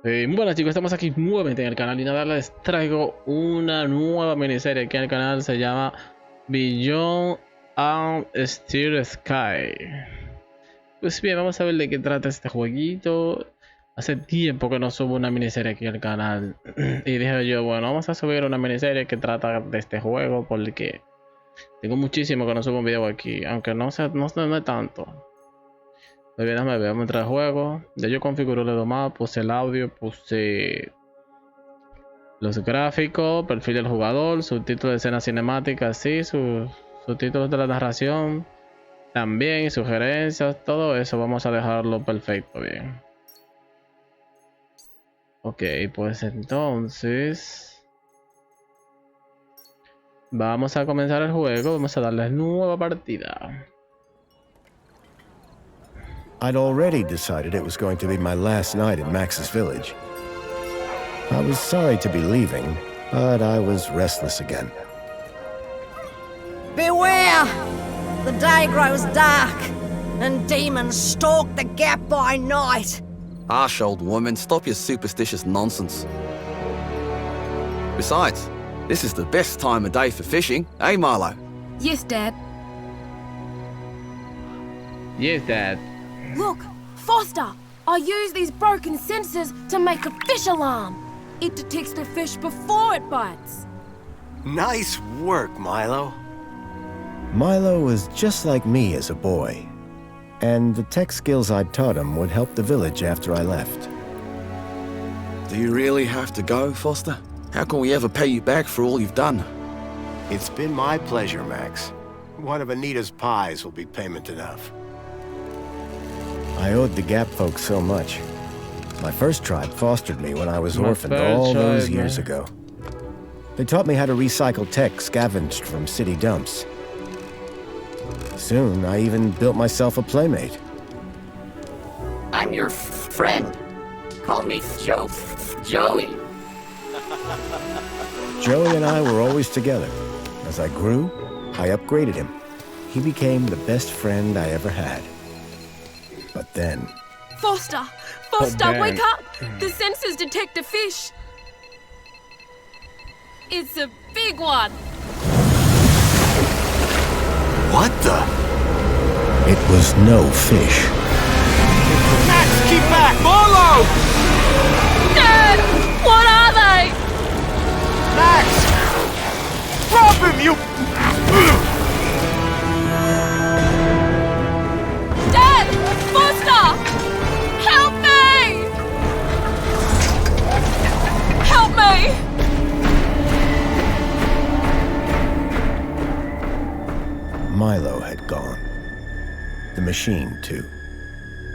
Muy buenas chicos, estamos aquí nuevamente en el canal y nada, les traigo una nueva miniserie aquí en el canal, se llama Beyond and Still Sky. Pues bien, vamos a ver de qué trata este jueguito. Hace tiempo que no subo una miniserie aquí al canal y dije yo, bueno, vamos a subir una miniserie que trata de este juego porque tengo muchísimo que no subo un video aquí, aunque no es tanto. Muy bien, déjame ver, vamos a entrar al juego. Ya yo configuré el retomado, puse el audio, puse los gráficos, perfil del jugador, subtítulos de escena cinemática, sí, subtítulos de la narración, también sugerencias, todo eso vamos a dejarlo perfecto, bien. Ok, pues entonces vamos a comenzar el juego, vamos a darle nueva partida. I'd already decided it was going to be my last night in Max's village. I was sorry to be leaving, but I was restless again. Beware! The day grows dark, and demons stalk the gap by night. Harsh, old woman, stop your superstitious nonsense. Besides, this is the best time of day for fishing, eh, Milo? Yes, Dad. Yes, Dad. Look, Foster! I use these broken sensors to make a fish alarm. It detects the fish before it bites. Nice work, Milo. Milo was just like me as a boy, and the tech skills I'd taught him would help the village after I left. Do you really have to go, Foster? How can we ever pay you back for all you've done? It's been my pleasure, Max. One of Anita's pies will be payment enough. I owed the Gap folks so much. My first tribe fostered me when I was orphaned all those years ago. They taught me how to recycle tech scavenged from city dumps. Soon, I even built myself a playmate. I'm your friend. Call me Joey. Joey and I were always together. As I grew, I upgraded him. He became the best friend I ever had. But then... Foster! Foster, wake up! The sensors detect a fish. It's a big one. What the? It was no fish. Max, keep back! Milo! Dad! What are they? Max! Drop him, you... Dad! Foster! Help me! Help me! Milo had gone. The machine, too.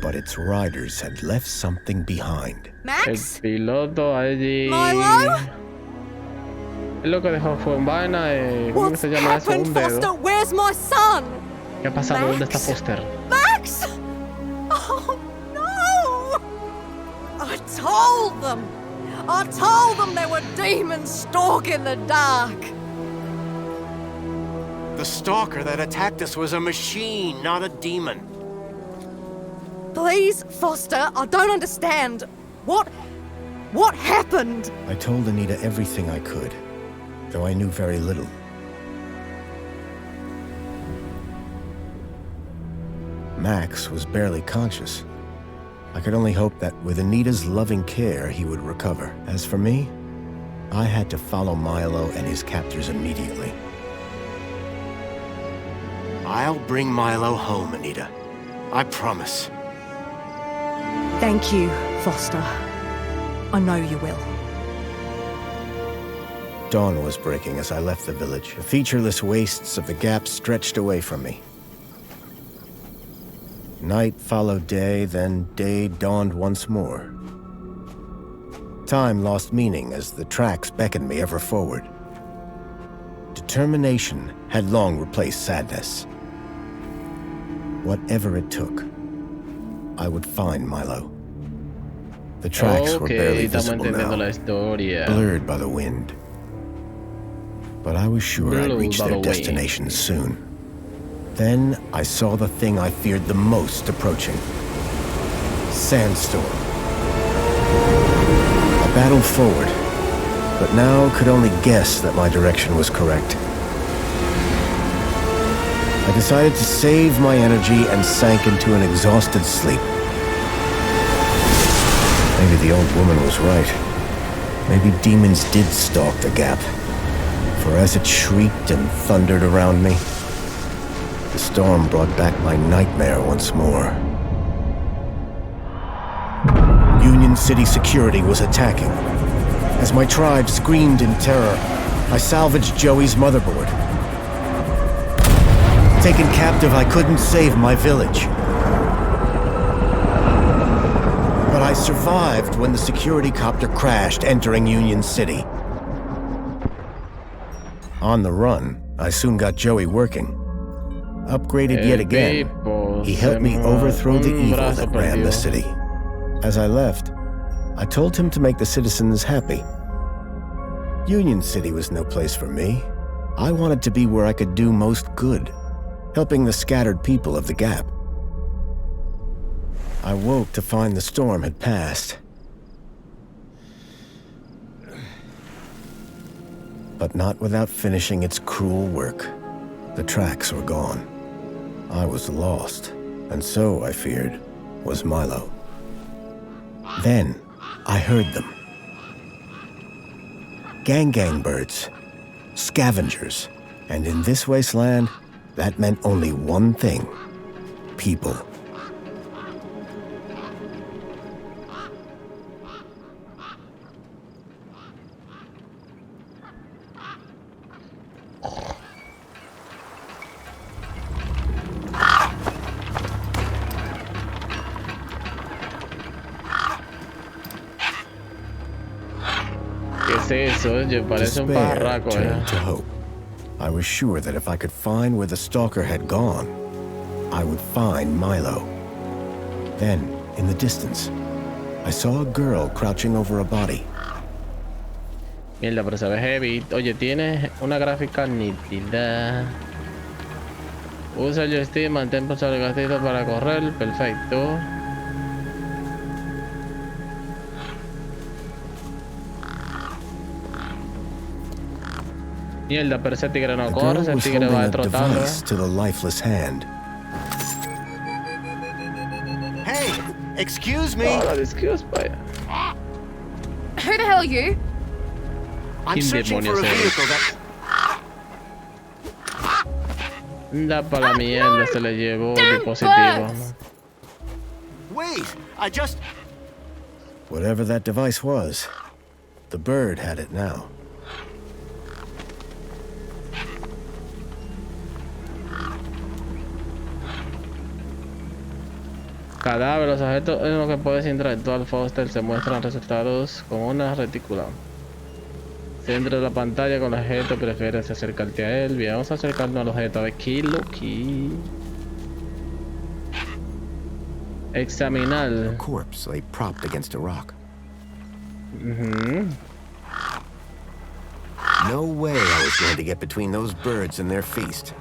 But its riders had left something behind. El Max? piloto allí. Milo? Él lo que dejó fue un vaina, ¿cómo que What's se llama eso? happened, Un Foster? dedo. Where's my son? ¿Qué ha pasado? ¿Dónde está Max? Foster? Max! Oh, no! I told them there were demons stalking the dark. The stalker that attacked us was a machine, not a demon. Please, Foster, I don't understand. What happened? I told Anita everything I could, though I knew very little. Max was barely conscious. I could only hope that with Anita's loving care, he would recover. As for me, I had to follow Milo and his captors immediately. I'll bring Milo home, Anita. I promise. Thank you, Foster. I know you will. Dawn was breaking as I left the village. The featureless wastes of the Gap stretched away from me. Night followed day, then day dawned once more. Time lost meaning as the tracks beckoned me ever forward. Determination had long replaced sadness. Whatever it took, I would find Milo. The tracks were barely visible now, blurred by the wind. But I was sure I'd reach their destination soon. Then I saw the thing I feared the most approaching. Sandstorm. battled forward, but now could only guess that my direction was correct. I decided to save my energy and sank into an exhausted sleep. Maybe the old woman was right. Maybe demons did stalk the gap. For as it shrieked and thundered around me, the storm brought back my nightmare once more. Union City security was attacking. As my tribe screamed in terror, I salvaged Joey's motherboard. Taken captive, I couldn't save my village. But I survived when the security copter crashed, entering Union City. On the run, I soon got Joey working. Upgraded yet again, he helped me overthrow the evil that ran the city. As I left, I told him to make the citizens happy. Union City was no place for me. I wanted to be where I could do most good, helping the scattered people of the Gap. I woke to find the storm had passed. But not without finishing its cruel work. The tracks were gone. I was lost, and so, I feared, was Milo. Then, I heard them. Gang birds, scavengers, and in this wasteland, that meant only one thing: people. ¿Qué es eso? Oye, parece un pajarraco, turned to hope. I was sure that if I could find where the stalker had gone, I would find Milo. Then, in the distance, I saw a girl crouching over a body. Mierda, pero se ve heavy. Oye, tiene una gráfica nítida. Usa el joystick, mantén pulsado el gatito para correr. Perfecto. Mierda, pero ese tigre no corre, ese tigre va trotando. To the lifeless hand. Hey, excuse me. Oh, excuse me. Who the hell are you? I'm searching for a vehicle that... Da para la mierda, se le llevó el dispositivo. Wait, I just... Whatever that device was, the bird had it now. Cadáver, los objetos en los que puedes interactuar, Foster, se muestran resultados con una retícula. Centro de la pantalla con el objeto, prefieres acercarte a él. Bien, vamos a acercarnos al objeto. A ver, aquí. Examinar. A corpse lay propped against a rock. No way I was going to get between those birds and their feast.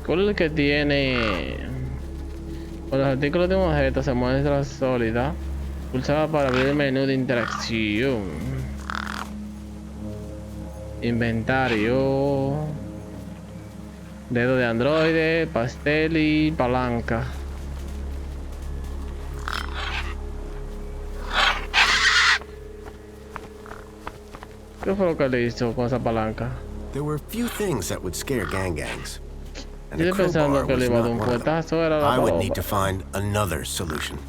¿Cuál es el que tiene? Con los artículos de un objeto se muestra sólida. Pulsaba para abrir el menú de interacción. Inventario. Dedo de androide, pastel y palanca. ¿Qué fue lo que le hizo con esa palanca? There were few things that would scare gangs. And Yo a pensando crowbar que was le iba a dar not un one of them. puetazo, era la I would paloba. need to find another solution.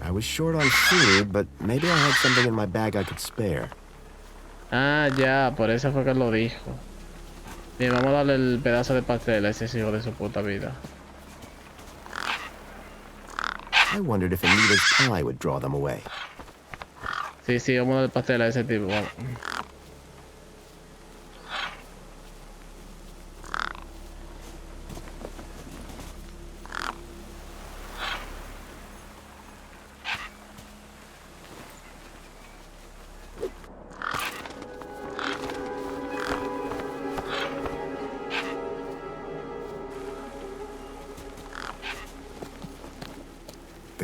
I was short on food, but maybe I had something in my bag I could spare. Ah, ya, por eso fue que lo dijo. Bien, vamos a darle el pedazo de pastel a ese hijo de su puta vida. I wondered if Anita's pie would draw them away. Sí, vamos a dar el pastel a ese tipo, vamos.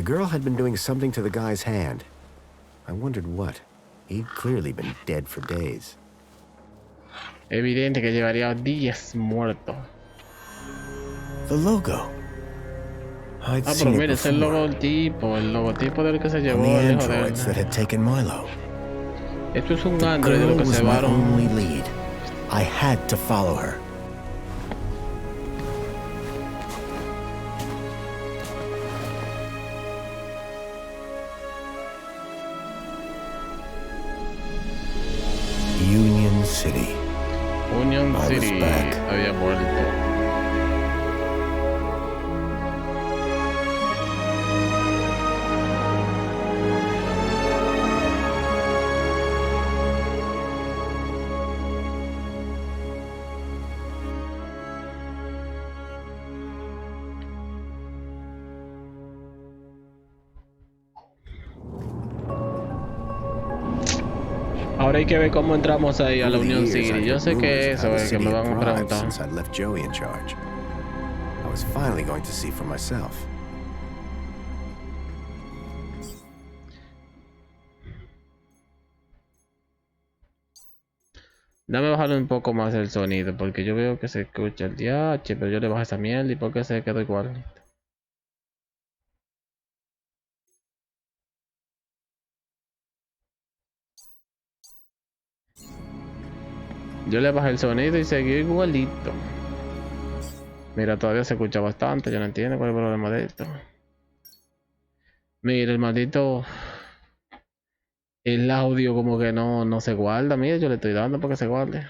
girl had been doing something to the guy's hand. I wondered what. He'd clearly been dead for days. Evidente que llevaría días muerto. The logo. I'd Pero seen mira, it es el before. logotipo del que se On llevó the el hijo de androids that él. had taken Milo. Esto es un The android de girl lo que was se my llevaron. only lead. I had to follow her. Union City. Union I was City back. había vuelto. Ahora hay que ver cómo entramos ahí a la Over the Union years, City. I'd Yo heard sé que rumors of eso how the es que me city van a had thrived preguntar. since I'd left Joey in charge. I was finally going to see for myself. Dame bajarle un poco más el sonido porque yo veo que se escucha el DH, pero yo le bajo esa mierda y porque se quedó igual. Yo le bajé el sonido y siguió igualito. Mira, todavía se escucha bastante, yo no entiendo cuál es el problema de esto. Mira, el maldito... El audio como que no se guarda, mira, yo le estoy dando para que se guarde.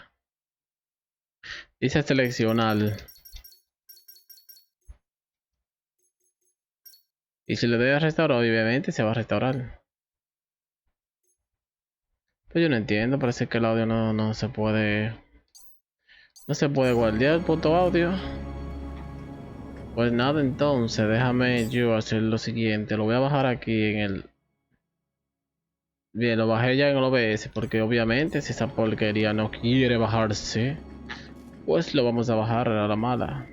Dice seleccionar. Y si le doy a restaurar, obviamente se va a restaurar. Pero yo no entiendo, parece que el audio no se puede... No se puede guardar el puto audio. Pues nada, entonces déjame yo hacer lo siguiente. Lo voy a bajar aquí en el... Bien, lo bajé ya en el OBS porque obviamente si esa porquería no quiere bajarse, pues lo vamos a bajar a la mala.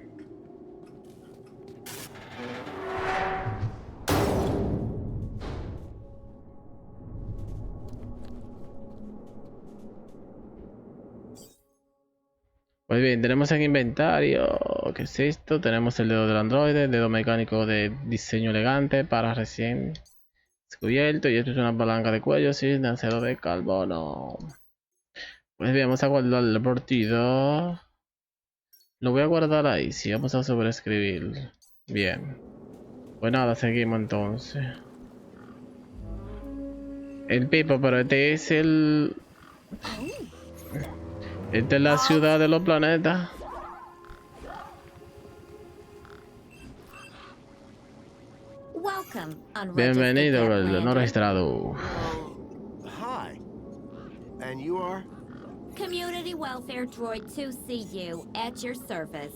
Pues bien, tenemos en inventario, ¿qué es esto? Tenemos el dedo del androide, el dedo mecánico de diseño elegante para recién descubierto, y esto es una palanca de cuello sin acero de carbono. Pues bien, vamos a guardar la partida. Lo voy a guardar ahí, sí, vamos a sobreescribir. Bien. Pues nada, seguimos entonces. El Pipo, pero este es el... Esta es la ciudad de los planetas. Bienvenido, no registrado. Hi. And you are? Community Welfare Droid 2CU at your service.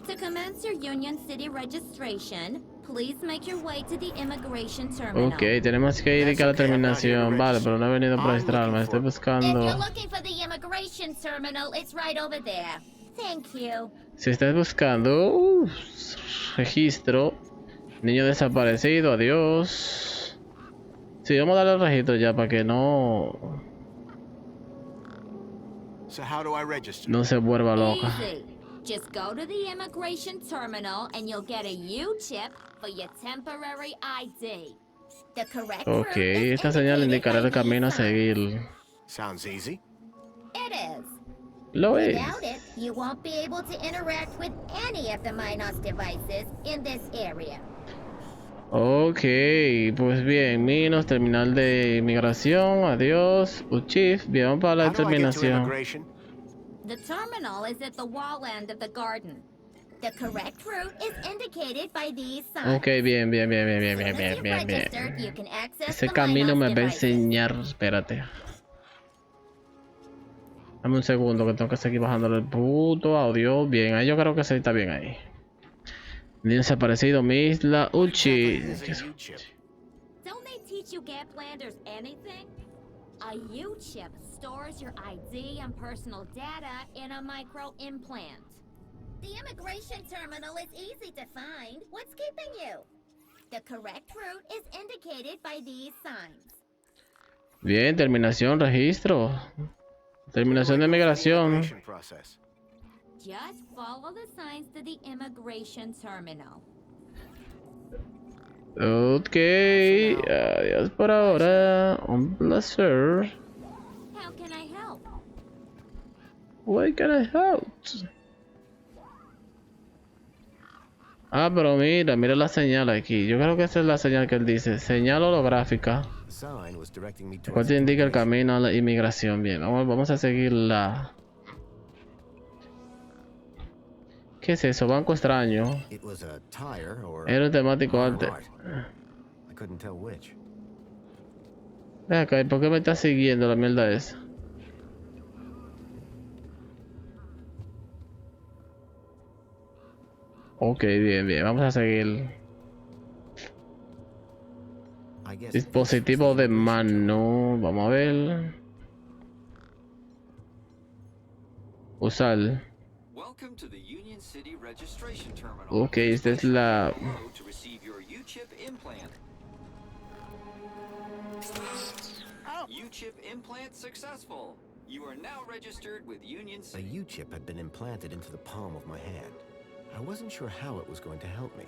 To commence your Union City registration, please make your way to the immigration terminal. Ok, tenemos que ir a la terminación. Vale, pero no he venido para registrarme. Estoy If buscando. you're looking for the immigration terminal, it's right over there. Thank you. Si estás buscando registro, niño desaparecido, adiós. Sí, vamos a darle el registro ya para que no So how do I register? se vuelva loca. Easy. Just go to the immigration terminal and you'll get a U-chip for your temporary ID. The correct Ok, route is esta señal indicated indicará by el camino a these signs. seguir. Sounds easy. It is. Lo es. Without it, you won't be able to interact with any of the Minos devices in this area. Ok, pues bien, Minos, terminal de inmigración, adiós. Chief, bien, vamos para la How do I get to terminación. immigration? The terminal is at the wall end of the garden. The correct route is indicated by these signs. Ok, bien. As soon as you've Bien. registered, you can access Ese the camino Minos me va a devices. enseñar. Espérate. Dame un segundo que tengo que seguir bajándole el puto audio. Bien, ahí yo creo que sí está bien ahí. Niño desaparecido, mi isla. Uchi. Exactly is a U-chip. Don't they teach you Gaplanders anything? A U-chip stores your ID and personal data in a micro-implant. The immigration terminal is easy to find. What's keeping you? The correct route is indicated by these signs. Bien, terminación, registro. Terminación de migración. Just follow the signs to the immigration terminal. Ok, adiós por ahora. Un placer. How can I help? Why can I help? Ah, pero mira la señal aquí. Yo creo que esa es la señal que él dice. Señal holográfica. ¿Cuál te indica el camino a la inmigración? Bien, vamos a seguirla. ¿Qué es eso? Banco extraño. Era temático arte. Ven acá, ¿por qué me está siguiendo la mierda esa? Ok, bien, vamos a seguir. Dispositivo de mano, vamos a ver. Usar. Ok, esta es la... U-chip implant successful. You are now registered with Union City. A U-chip had been implanted into the palm of my hand. I wasn't sure how it was going to help me.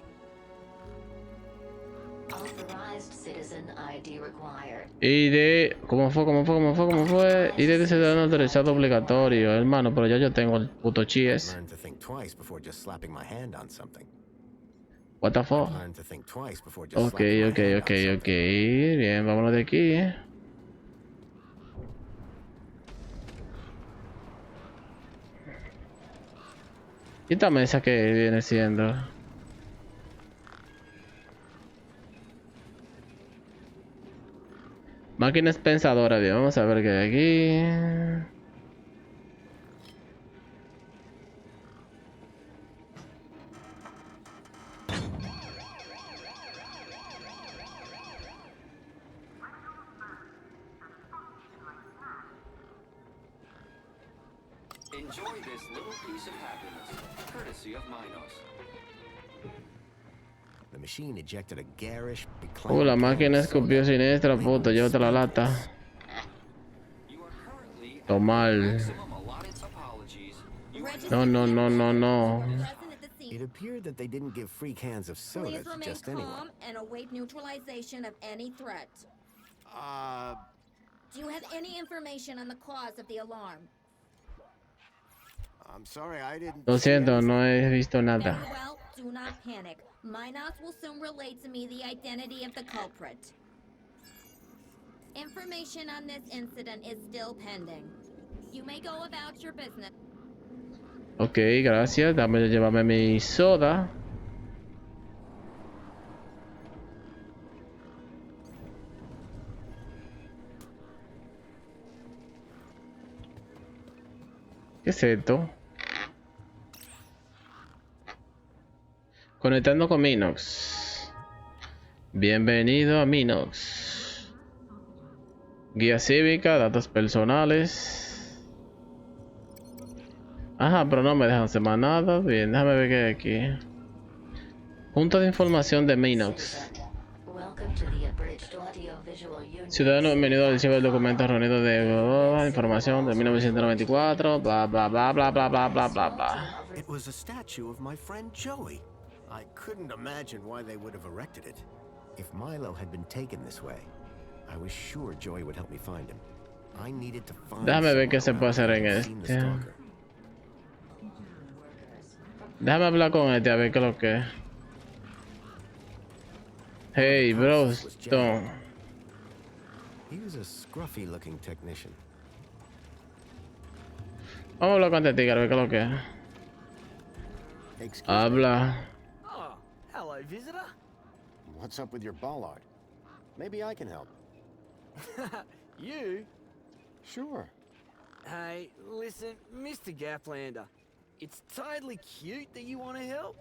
Authorized citizen ID required. ID, ¿cómo fue? ID de ciudadano autorizado obligatorio, hermano, pero ya yo tengo el puto chies. Learn to think twice before just slapping my hand on something. What the fuck? Learn to think twice before just Ok. Bien, vámonos de aquí. ¿Y esta mesa que viene siendo? Máquina pensadora, bien, vamos a ver qué hay aquí. Enjoy this little piece of happiness, courtesy of Minos. The machine ejected a garish, La máquina escupió siniestra, puta, llévate la lata. Tomar. No. It appeared that they didn't give free cans of soda Please to remain just anyone. calm and await neutralization of any threat. Do you have any information on the cause of the alarm? I'm sorry, I didn't. Lo siento, no he visto nada. Very well, do not panic. Minos will soon relate to me the identity of the culprit. Information on this incident is still pending. You may go about your business. Ok, gracias. Llévame mi soda. ¿Qué es esto? Conectando con Minox. Bienvenido a Minox. Guía cívica, datos personales. Ajá, pero no me dejan hacer más nada. Bien, déjame ver qué hay aquí. Punto de información de Minox. Ciudadano, bienvenido al archivo del documento reunido de información de 1994. Bla bla bla bla bla bla bla bla bla. It was a statue of my friend Joey. I couldn't imagine why they would have erected it. If Milo had been taken this way, I was sure Joey would help me find him. I needed to find. Déjame ver qué se puede hacer en este. Déjame hablar con este a ver qué es lo que es. Hey, bro, Stone. He was a scruffy looking technician. Vamos a hablar con este tigre a ver qué es lo que es. Habla. Oh, hello, visitor. What's up with your bollard? Maybe I can help. You? Sure. Hey, listen, Mr. Gaplander. It's totally cute that you want to help,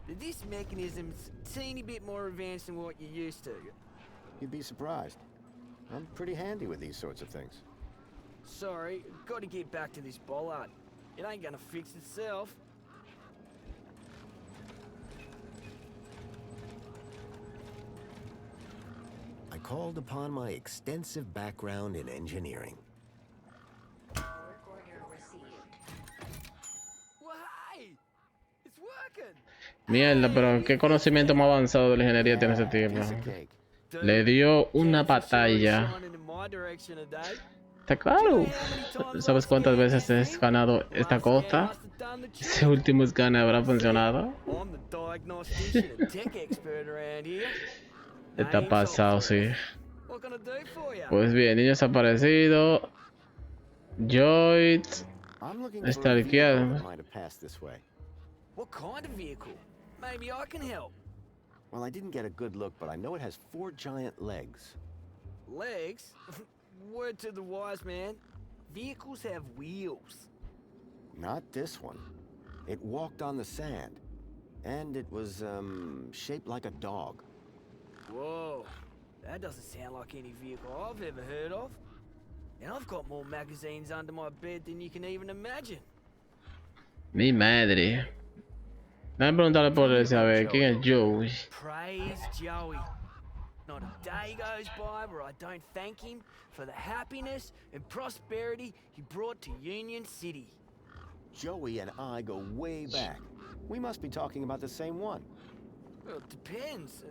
but this mechanism's a teeny bit more advanced than what you're used to. You'd be surprised. I'm pretty handy with these sorts of things. Sorry, got to get back to this bollard. It ain't gonna fix itself. recalled upon my extensive background in engineering. Mierda, pero qué conocimiento más avanzado de la ingeniería tiene ese tipo. Le dio una batalla. Está claro. ¿Sabes cuántas veces he escaneado esta costa? Ese último escane habrá funcionado. Está pasado, sí. Pues bien, niño desaparecido. Joy. Stalkeado. What kind of vehicle? Maybe I can help. Well, I didn't get a good look, but I know it has 4 giant legs. Legs? Word to the wise man. Vehicles have wheels. Not this one. It walked on the sand. And it was, shaped like a dog. Whoa. That doesn't sound like any vehicle I've ever heard of. And I've got more magazines under my bed than you can even imagine. Mi madre. Déjame preguntarle por él, ¿sabe? ¿Quién es Joey? Praise Joey. Not a day goes by where I don't thank him for the happiness and prosperity he brought to Union City. Joey and I go way back. We must be talking about the same one. Well, it depends.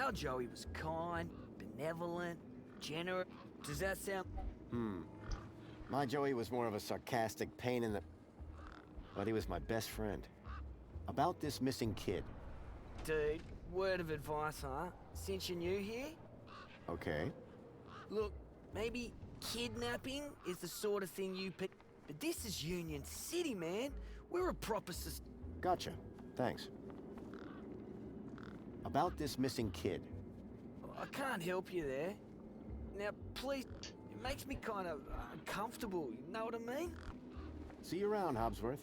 Our Joey was kind, benevolent, generous. Does that sound... My Joey was more of a sarcastic pain in the... But he was my best friend. About this missing kid. Dude, word of advice, huh? Since you're new here? Okay. Look, maybe kidnapping is the sort of thing you pick. But this is Union City, man. We're a proper Gotcha. Thanks. About this missing kid. I can't help you there. Now, please, it makes me kind of uncomfortable, you know what I mean? See you around, Hobsworth.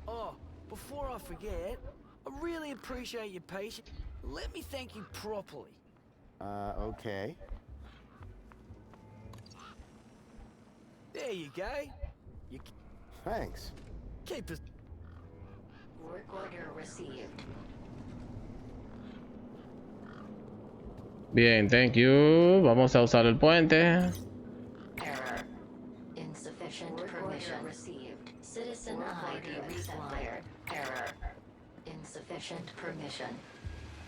Oh, before I forget, I really appreciate your patience. Let me thank you properly. Okay. There you go. Thanks. Keep us... Work order received. Bien, thank you. Vamos a usar el puente. Error. Insufficient permission received. Citizen ID required. Error. Insufficient permission.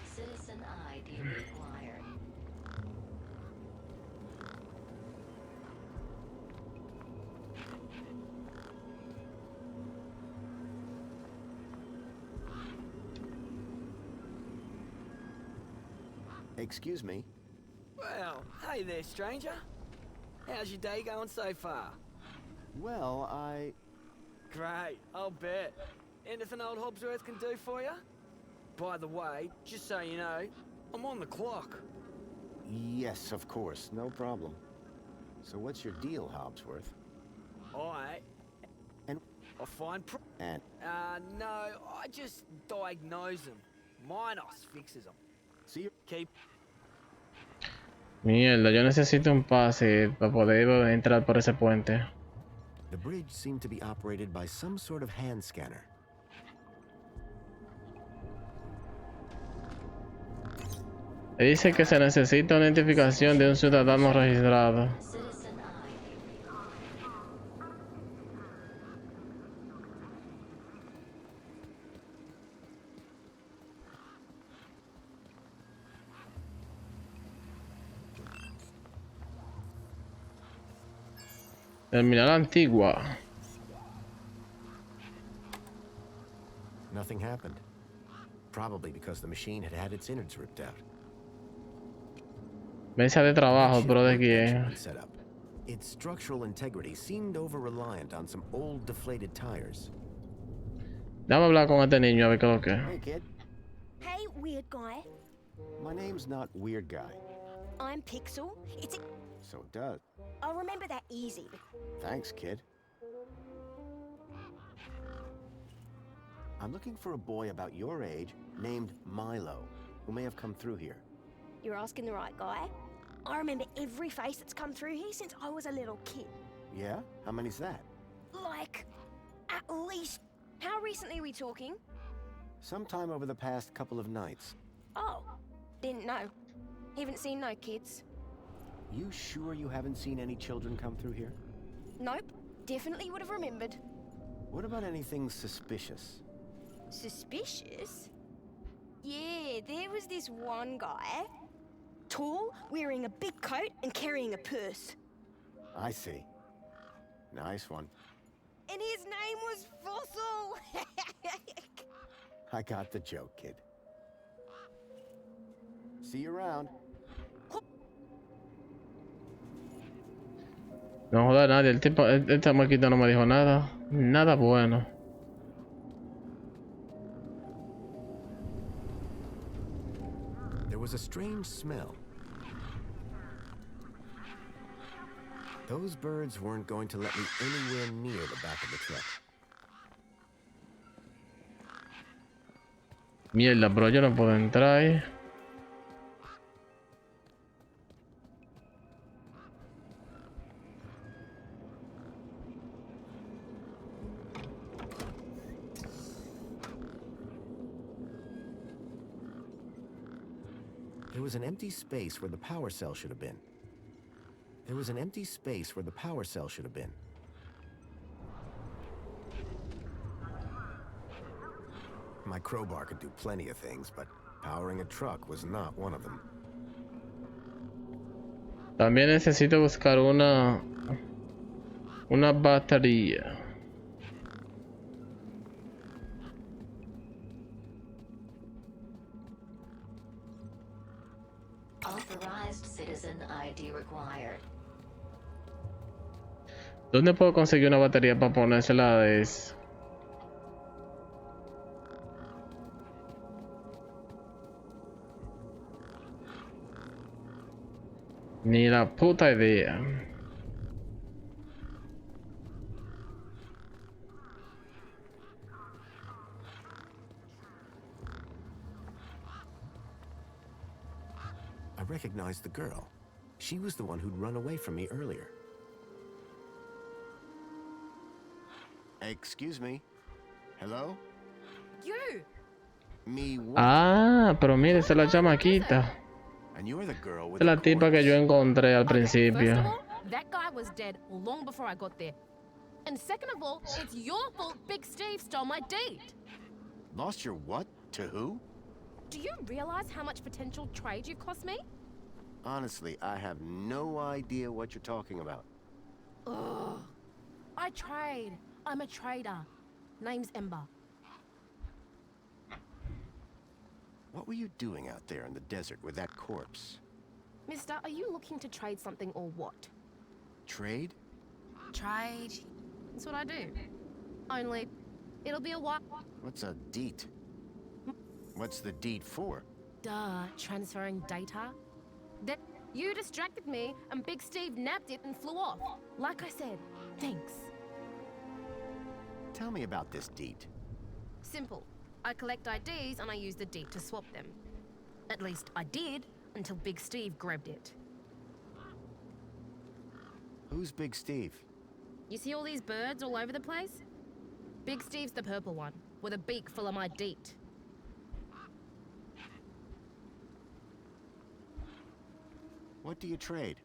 Citizen ID required. Excuse me. Well, hey there, stranger. How's your day going so far? Well, Great, I'll bet. Anything old Hobsworth can do for you? By the way, just so you know, I'm on the clock. Yes, of course. No problem. So what's your deal, Hobsworth? I find no, I just diagnose them. Minos fixes them. See you. Keep... Mierda, yo necesito un pase para poder entrar por ese puente. The bridge seemed to be operated by some sort of hand scanner. Dice que se necesita una identificación de un ciudadano registrado. Terminal antigua. Nothing happened. Probably because the machine had had its innards ripped out. Mesa de trabajo, pero ¿de quién? Its structural integrity seemed over-reliant on some old deflated tires. Dame hablar con este niño a ver qué es lo que es. Hey, kid. Hey, weird guy. My name's not Weird Guy. I'm Pixel. It's a... So it does. I'll remember that easy. Thanks, kid. I'm looking for a boy about your age named Milo, who may have come through here. You're asking the right guy. I remember every face that's come through here since I was a little kid. Yeah? How many's that? Like, at least... How recently are we talking? Sometime over the past couple of nights. Oh, didn't know. Haven't seen no kids. You sure you haven't seen any children come through here? Nope. Definitely would have remembered. What about anything suspicious? Suspicious? Yeah, there was this one guy. Tall, wearing a big coat and carrying a purse. I see. Nice one. And his name was Fossil! I got the joke, kid. See you around. No joda a nadie, el tipo, esta maquita no me dijo nada. Nada bueno. There was a strange smell. Those birds weren't going to let me anywhere near the back of the truck. Mierda, bro, yo no puedo entrar ahí. There was an empty space where the power cell should have been. There was an empty space where the power cell should have been. My crowbar could do plenty of things, but powering a truck was not one of them. También necesito buscar una batería. Authorized citizen ID required. ¿Dónde puedo conseguir una batería para ponérsela de eso? Ni la puta idea. I recognized the girl. She was the one who'd run away from me earlier. Excuse me. Hello? You! Me what? Ah, pero mire, esa es la chamaquita. And you're the girl with Esa es la tipa que yo encontré al principio. First of all, that guy was dead long before I got there. And second of all, it's your fault Big Steve stole my date. Lost your what? To who? Do you realize how much potential trade you've cost me? Honestly, I have no idea what you're talking about. Ugh. I trade. I'm a trader. Name's Ember. What were you doing out there in the desert with that corpse? Mister, are you looking to trade something or what? Trade? Trade. That's what I do. Only, it'll be a while. What's a deed? What's the deed for? Duh, transferring data. That you distracted me and Big Steve nabbed it and flew off. Like I said, thanks. Tell me about this deed. Simple. I collect IDs and I use the deed to swap them. At least I did until Big Steve grabbed it. Who's Big Steve? You see all these birds all over the place? Big Steve's the purple one, with a beak full of my deet. What do you trade?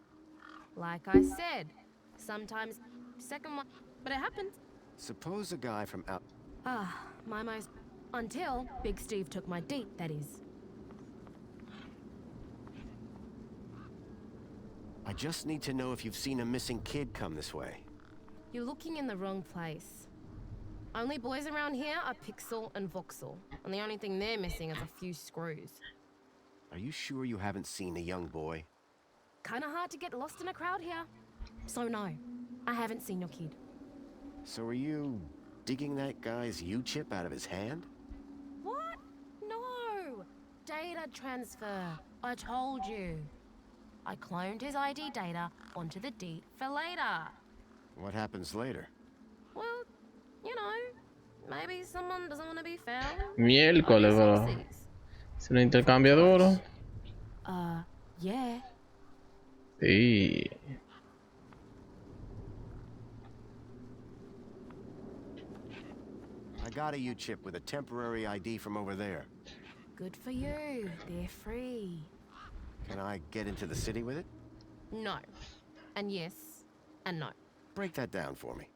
Like I said, sometimes second one, but it happens. Suppose a guy from out... Ah, my most... Until Big Steve took my deet, that is. I just need to know if you've seen a missing kid come this way. You're looking in the wrong place. Only boys around here are Pixel and Voxel, and the only thing they're missing is a few screws. Are you sure you haven't seen a young boy? Kinda hard to get lost in a crowd here. So no, I haven't seen your kid. So are you digging that guy's U-chip out of his hand? What? No! Data transfer. I told you. I cloned his ID data onto the deed for later. What happens later? Well, you know, maybe someone doesn't want to be found. Miércoles, bro. ¿Es un intercambio duro? Yeah. Sí. I got a U-chip with a temporary ID from over there. Good for you. They're free. Can I get into the city with it? No. And yes, and no. Break that down for me.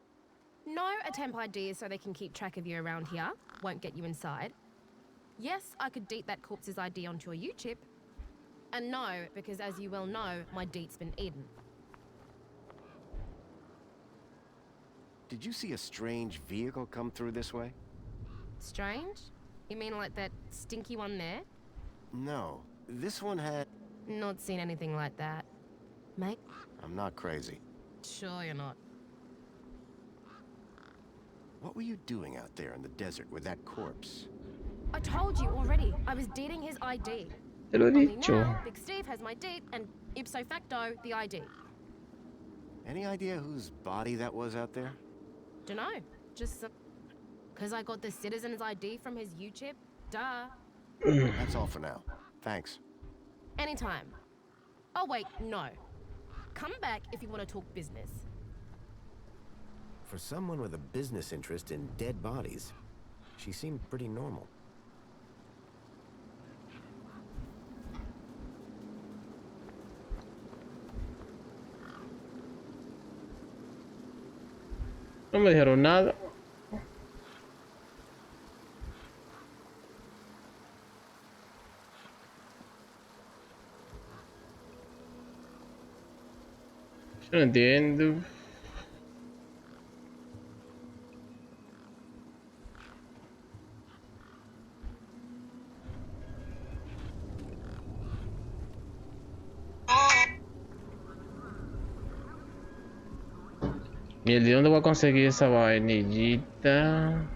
No, a temp ID is so they can keep track of you around here. Won't get you inside. Yes, I could deet that corpse's ID onto a U-chip. And no, because as you well know, my deet's been eaten. Did you see a strange vehicle come through this way? Strange? You mean like that stinky one there? No, this one had... Not seen anything like that. Mate? I'm not crazy. Sure you're not. What were you doing out there in the desert with that corpse? I told you already. I was deeding his ID. Te lo he Only dicho. now, Big Steve has my deed, and ipso facto, the ID. Any idea whose body that was out there? Dunno. Just some... Cause I got the citizen's ID from his U-chip? Duh. That's all for now. Thanks. Anytime. Oh wait, no. Come back if you want to talk business. For someone with a business interest in dead bodies, she seemed pretty normal. No me dijeron nada. Yo no entiendo. ¿Y el de dónde voy a conseguir esa vainillita?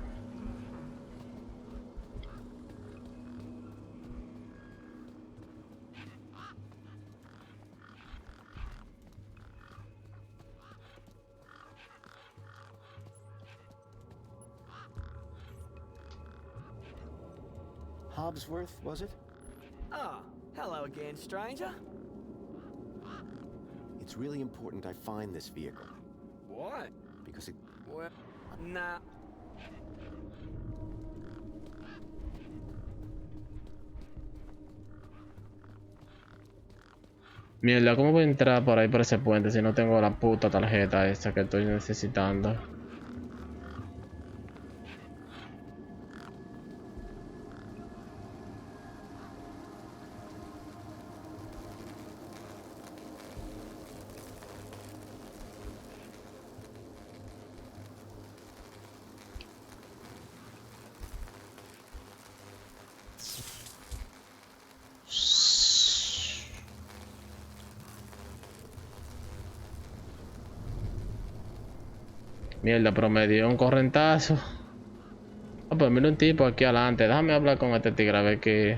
Hobbsworth, was it? Ah, hello again, stranger. It's really important I find this vehicle. What? Because it... Well, nah. Mierda, ¿cómo voy a entrar por ahí por ese puente si no tengo la puta tarjeta esa que estoy necesitando? Mierda, pero me dio un correntazo. Ah, pues mira un tipo aquí adelante. Déjame hablar con este tigre a ver qué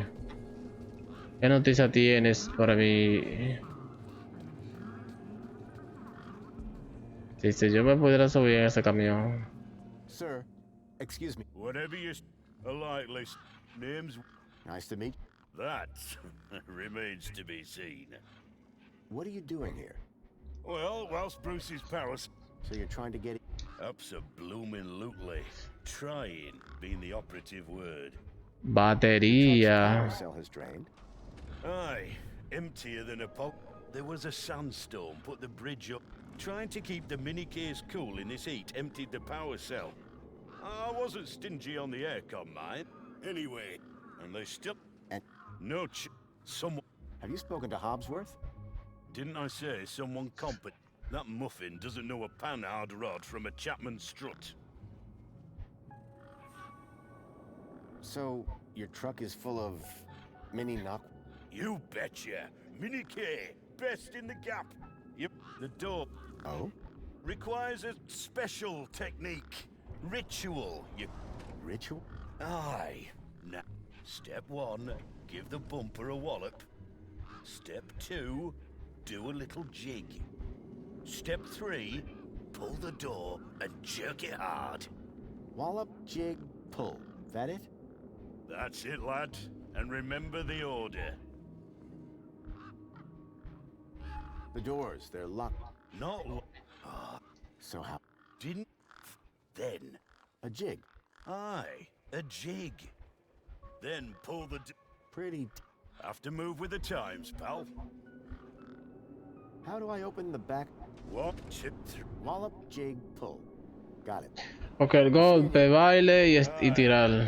noticia tienes para mí. Si yo me pudiera subir en ese camión. Sir, excuse me. Whatever you... A likely... Name's... Nice to meet you. That remains to be seen. What are you doing here? Well, whilst Bruce's powers... So you're trying to get it? Abso-bloomin'-lutely. Trying being the operative word. Batería. The cell has drained. Aye, emptier than a pop. There was a sandstorm, put the bridge up. Trying to keep the mini case cool in this heat, emptied the power cell. I wasn't stingy on the aircon, mind. Anyway, and they still... And... No someone... Have you spoken to Hobbsworth? Didn't I say someone competent? That muffin doesn't know a panhard rod from a Chapman strut. So, your truck is full of mini knock... You betcha! Mini K, best in the gap. Yep, the door... Oh? Requires a special technique. Ritual, you... Ritual? Aye. Now, step 1, give the bumper a wallop. Step 2, do a little jig. Step 3, pull the door and jerk it hard. Wallop, jig, pull. That it? That's it, lad. And remember the order. The doors, they're locked. Not So how? Didn't... Then. A jig. Aye, a jig. Then pull the... Pretty... Have to move with the times, pal. How do I open the back? Wallop, jig, pull. Got it. Ok, el golpe, baile y tirar.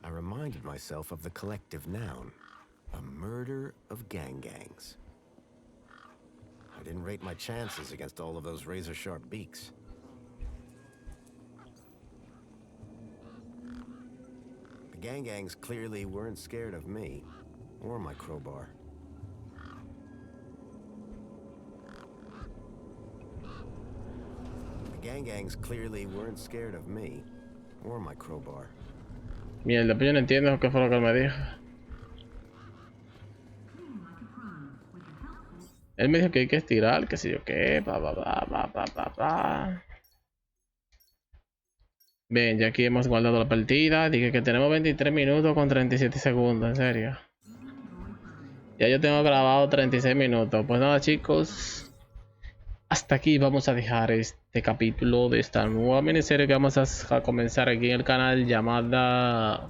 I reminded myself of the collective noun, a murder of gangs. I didn't rate my chances against all of those razor-sharp beaks. The gangs clearly weren't scared of me, or my crowbar. The gangs clearly weren't scared of me, or my crowbar. Mierda, pero yo no entiendo qué fue lo que él me dijo. Él me dijo que hay que estirar, que sé yo qué, Bien, ya aquí hemos guardado la partida. Dije que tenemos 23 minutos con 37 segundos, en serio. Ya yo tengo grabado 36 minutos. Pues nada, chicos. Hasta aquí vamos a dejar este capítulo de esta nueva miniserie que vamos a comenzar aquí en el canal, llamada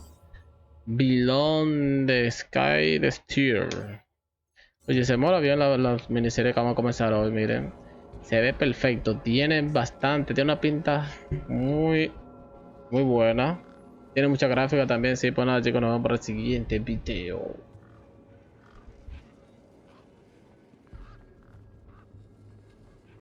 Beyond the Sky the Steer. Oye, se mola bien la miniserie que vamos a comenzar hoy, miren. Se ve perfecto, tiene una pinta muy buena. Tiene mucha gráfica también, sí. Pues nada, chicos, nos vemos para el siguiente video.